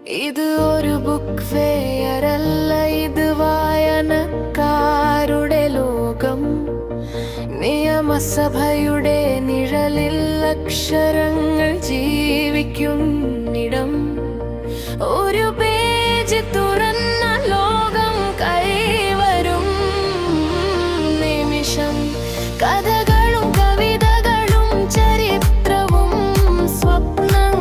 ഇത് ഒരു book fair അല്ല, ഇത് വായനക്കാരുടെ ലോകം. നിയമസഭയുടെ നിഴലിൽ അക്ഷരങ്ങൾ ജീവിക്കുന്നിടം. ഒരു പേജ് തുറന്ന ലോകം കൈവരും നിമിഷം. കഥകളും കവിതകളും ചരിത്രവും സ്വപ്നങ്ങളും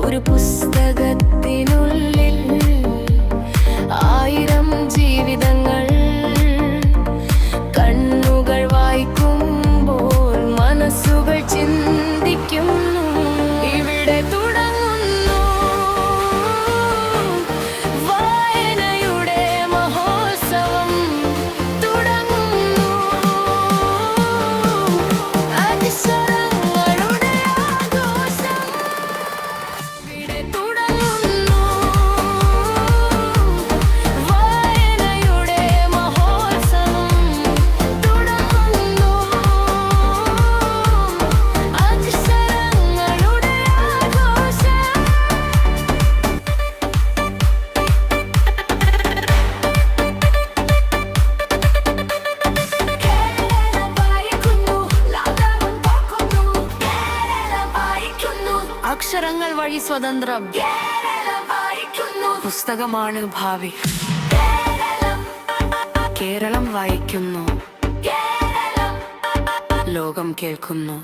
ഒരു പുസ്തകത്തിനുള്ളിൽ ആയിരം ജീവിതങ്ങൾ. കണ്ണുകൾ വായിക്കുമ്പോൾ മനസ്സുകൾ ചിന്തിക്കുന്നു. ഇവിടെ തുടങ്ങുന്നു വായനയുടെ മഹോത്സവം. തുടങ്ങുന്നു അക്ഷരങ്ങളുടെ ആഘോഷം. ഇവിടെ തുടങ്ങുന്നു വായനയുടെ മഹോത്സവം. തുടങ്ങുന്നു അക്ഷരങ്ങളുടെ ആഘോഷം. കേരളം വായിക്കുന്നു, ലോകം കേൾക്കുന്നു. കേരളം വായിക്കുന്നു, അക്ഷരങ്ങൾ വഴി സ്വതന്ത്രം. കേരളം വായിക്കുന്നു, പുസ്തകമാണ് ഭാവി. കേരളം വായിക്കുന്നു, ലോകം കേൾക്കുന്നു.